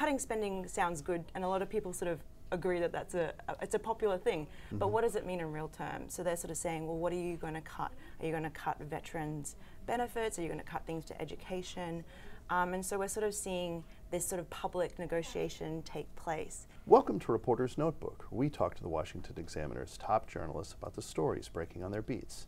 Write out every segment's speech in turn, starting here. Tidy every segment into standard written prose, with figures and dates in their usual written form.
cutting spending sounds good, and a lot of people sort of agree that it's a popular thing. But what does it mean in real terms? So they're sort of saying, well, what are you going to cut? Are you going to cut veterans' benefits? Are you going to cut things to education? And so we're sort of seeing this sort of public negotiation take place. Welcome to Reporter's Notebook. We talk to the Washington Examiner's top journalists about the stories breaking on their beats.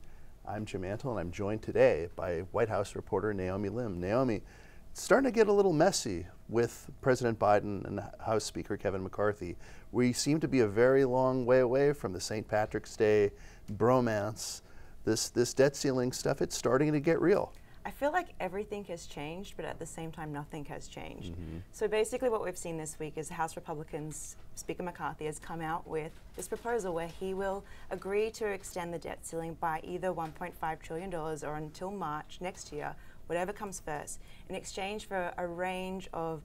I'm Jim Antle, and I'm joined today by White House reporter Naomi Lim. Naomi, it's starting to get a little messy with President Biden and House Speaker Kevin McCarthy. We seem to be a very long way away from the St. Patrick's Day bromance. This debt ceiling stuff, it's starting to get real. I feel like everything has changed, but at the same time, nothing has changed. So basically what we've seen this week is House Republicans, Speaker McCarthy has come out with this proposal where he will agree to extend the debt ceiling by either $1.5 trillion or until March next year, whatever comes first, in exchange for a range of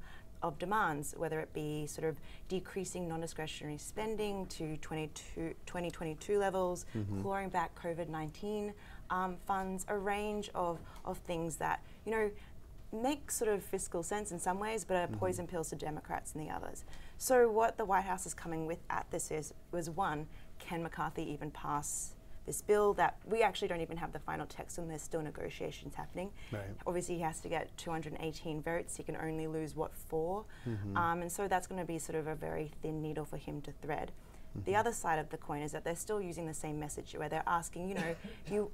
demands, whether it be sort of decreasing non-discretionary spending to 2022 levels, clawing back COVID-19 funds, a range of things that, you know, make sort of fiscal sense in some ways, but are poison pills to Democrats and the others. So what the White House is coming with at this was one, can McCarthy even pass this bill that we actually don't even have the final text and there's still negotiations happening. Right. Obviously he has to get 218 votes, he can only lose, what, 4? And so that's going to be sort of a very thin needle for him to thread. The other side of the coin is that they're still using the same message where they're asking, you know,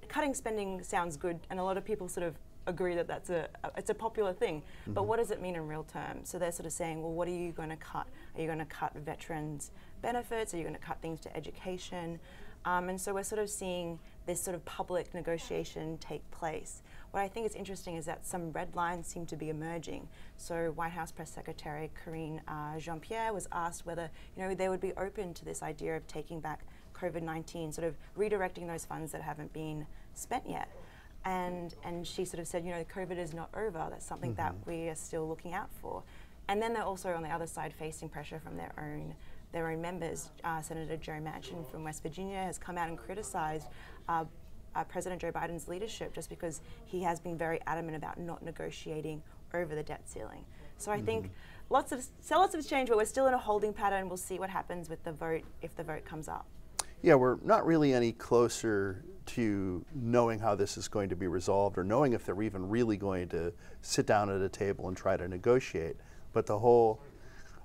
cutting spending sounds good, and a lot of people sort of agree that it's a popular thing. But what does it mean in real terms? So they're sort of saying, well, what are you going to cut? Are you going to cut veterans' benefits? Are you going to cut things to education? And so we're sort of seeing this sort of public negotiation take place. What I think is interesting is that some red lines seem to be emerging. So White House Press Secretary Karine Jean-Pierre was asked whether, you know, they would be open to this idea of taking back COVID-19, sort of redirecting those funds that haven't been spent yet. And she sort of said, you know, COVID is not over. That's something that we are still looking out for. And then they're also on the other side facing pressure from their own members. Senator Joe Manchin from West Virginia has come out and criticized President Joe Biden's leadership just because he has been very adamant about not negotiating over the debt ceiling. So I think lots of change, but we're still in a holding pattern. We'll see what happens with the vote if the vote comes up. Yeah, we're not really any closer to knowing how this is going to be resolved or knowing if they're even really going to sit down at a table and try to negotiate. But the whole,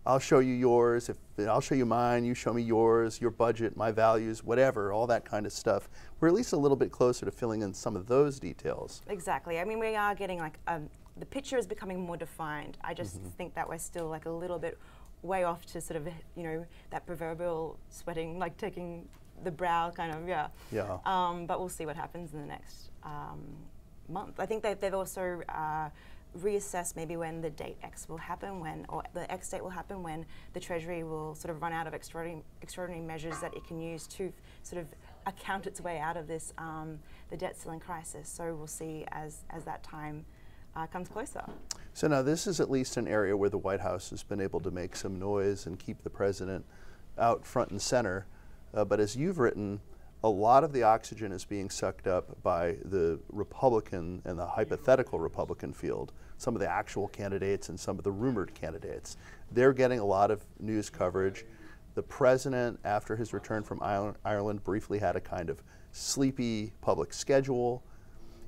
I'll show you yours, I'll show you mine, you show me yours, your budget, my values, whatever, all that kind of stuff. We're at least a little bit closer to filling in some of those details. Exactly. I mean, we are getting like, the picture is becoming more defined. I just think that we're still like a little bit way off to sort of, you know, that proverbial sweating, like taking the brow kind of, but we'll see what happens in the next month. I think they've also reassessed maybe when the date X will happen, or the X date will happen when the Treasury will sort of run out of extraordinary measures that it can use to sort of account its way out of this, the debt ceiling crisis. So we'll see as that time comes closer. So now this is at least an area where the White House has been able to make some noise and keep the president out front and center. But as you've written, a lot of the oxygen is being sucked up by the Republican and the hypothetical Republican field, some of the actual candidates and some of the rumored candidates. They're getting a lot of news coverage. The president, after his return from Ireland, briefly had a kind of sleepy public schedule.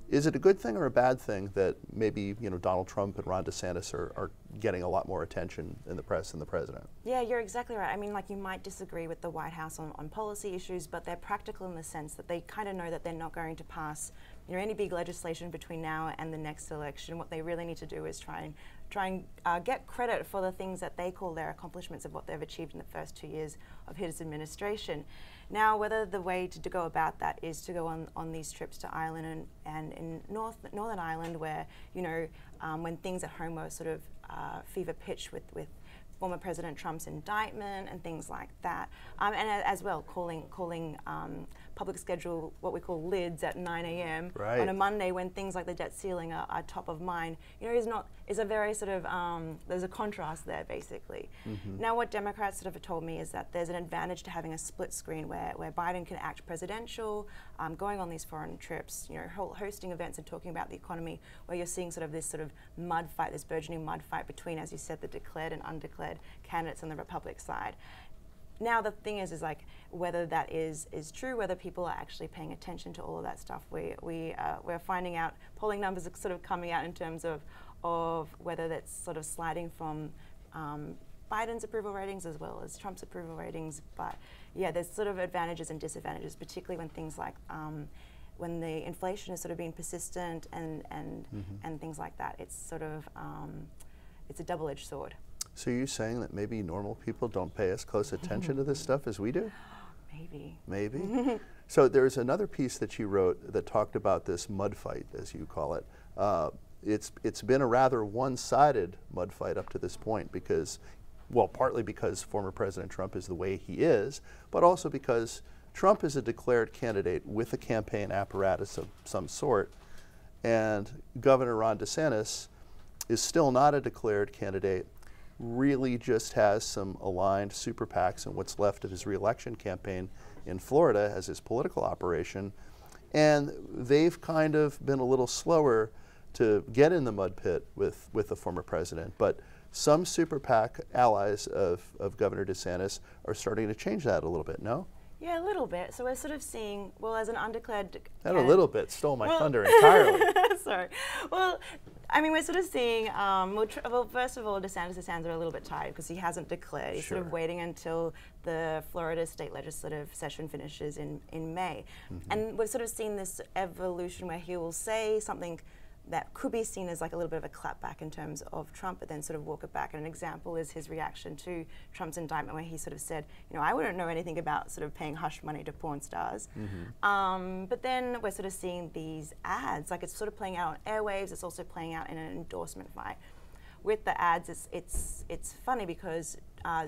Is it a good thing or a bad thing that maybe, you know, Donald Trump and Ron DeSantis are getting a lot more attention in the press than the president? Yeah, you're exactly right. I mean, like, you might disagree with the White House on policy issues, but they're practical in the sense that they kind of know that they're not going to pass, you know, any big legislation between now and the next election. What they really need to do is try and get credit for the things that they call their accomplishments of what they've achieved in the first 2 years of his administration. Now, whether the way to go about that is to go on these trips to Ireland and in Northern Ireland, where, you know, when things at home were sort of fever pitch with former President Trump's indictment and things like that, and as well calling public schedule what we call lids at 9 a.m. Right. on a Monday when things like the debt ceiling are top of mind. You know, is a very sort of there's a contrast there basically. Now, what Democrats sort of have told me is that there's an advantage to having a split screen where Biden can act presidential, going on these foreign trips, you know, hosting events and talking about the economy, where you're seeing sort of this mud fight, this burgeoning mud fight between, as you said, the declared and undeclared candidates on the Republican side. Now the thing is like whether that is true, whether people are actually paying attention to all of that stuff. We're finding out, polling numbers are sort of coming out in terms of whether that's sort of sliding from Biden's approval ratings as well as Trump's approval ratings. But yeah, there's sort of advantages and disadvantages, particularly when things like when the inflation has sort of been persistent and things like that. It's sort of it's a double-edged sword. So you're saying that maybe normal people don't pay as close attention to this stuff as we do? Maybe. Maybe. So there's another piece that you wrote that talked about this mud fight, as you call it. It's been a rather one-sided mud fight up to this point because, well, partly because former President Trump is the way he is, but also because Trump is a declared candidate with a campaign apparatus of some sort, and Governor Ron DeSantis is still not a declared candidate, really just has some aligned super PACs and what's left of his re-election campaign in Florida as his political operation. And they've kind of been a little slower to get in the mud pit with the former president. But some super PAC allies of Governor DeSantis are starting to change that a little bit, no? Yeah, a little bit. So we're sort of seeing, well, as an undeclared... That a little bit stole my thunder entirely. Sorry. Well, I mean, we're sort of seeing, well, first of all, DeSantis' hands are a little bit tied because he hasn't declared. He's sort of waiting until the Florida state legislative session finishes in May. And we've sort of seen this evolution where he will say something that could be seen as like a little bit of a clapback in terms of Trump, but then sort of walk it back. And an example is his reaction to Trump's indictment, where he sort of said, you know, I wouldn't know anything about sort of paying hush money to porn stars. But then we're sort of seeing these ads, like it's sort of playing out on airwaves, it's also playing out in an endorsement fight. With the ads, it's funny because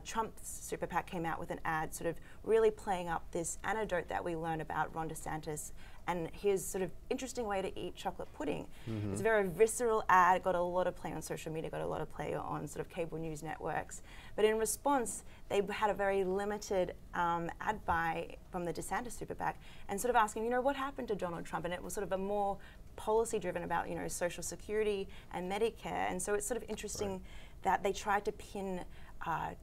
Trump's super PAC came out with an ad sort of really playing up this anecdote that we learned about Ron DeSantis and his sort of interesting way to eat chocolate pudding. It's a very visceral ad, got a lot of play on social media, got a lot of play on sort of cable news networks. But in response, they had a very limited ad buy from the DeSantis super PAC and sort of asking, you know, what happened to Donald Trump? And it was sort of a more policy driven about, you know, Social Security and Medicare. And so it's sort of interesting that they tried to pin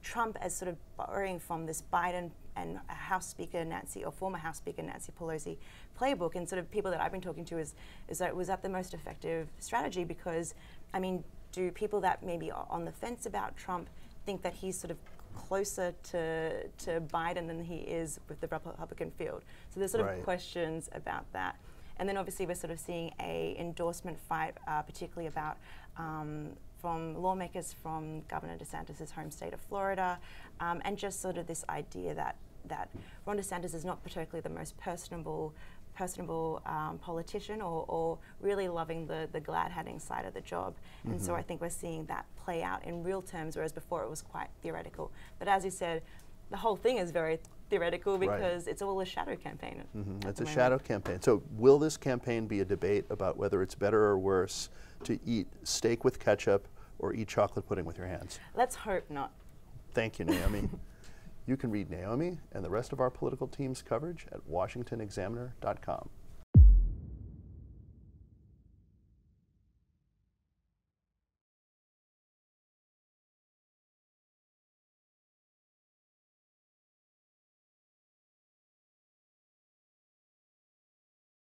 Trump as sort of borrowing from this Biden and House Speaker Nancy, or former House Speaker Nancy Pelosi playbook. And sort of people that I've been talking to is that was that the most effective strategy? Because, I mean, do people that maybe are on the fence about Trump think that he's sort of closer to Biden than he is with the Republican field? So there's sort of questions about that. And then obviously we're sort of seeing a endorsement fight, particularly about from lawmakers from Governor DeSantis' home state of Florida, and just sort of this idea that Ron DeSantis is not particularly the most personable politician or really loving the glad-handing side of the job. And so I think we're seeing that play out in real terms, whereas before it was quite theoretical. But as you said, the whole thing is very theoretical because it's all a shadow campaign. It's a shadow campaign. So will this campaign be a debate about whether it's better or worse to eat steak with ketchup or eat chocolate pudding with your hands? Let's hope not. Thank you, Naomi. You can read Naomi and the rest of our political team's coverage at washingtonexaminer.com.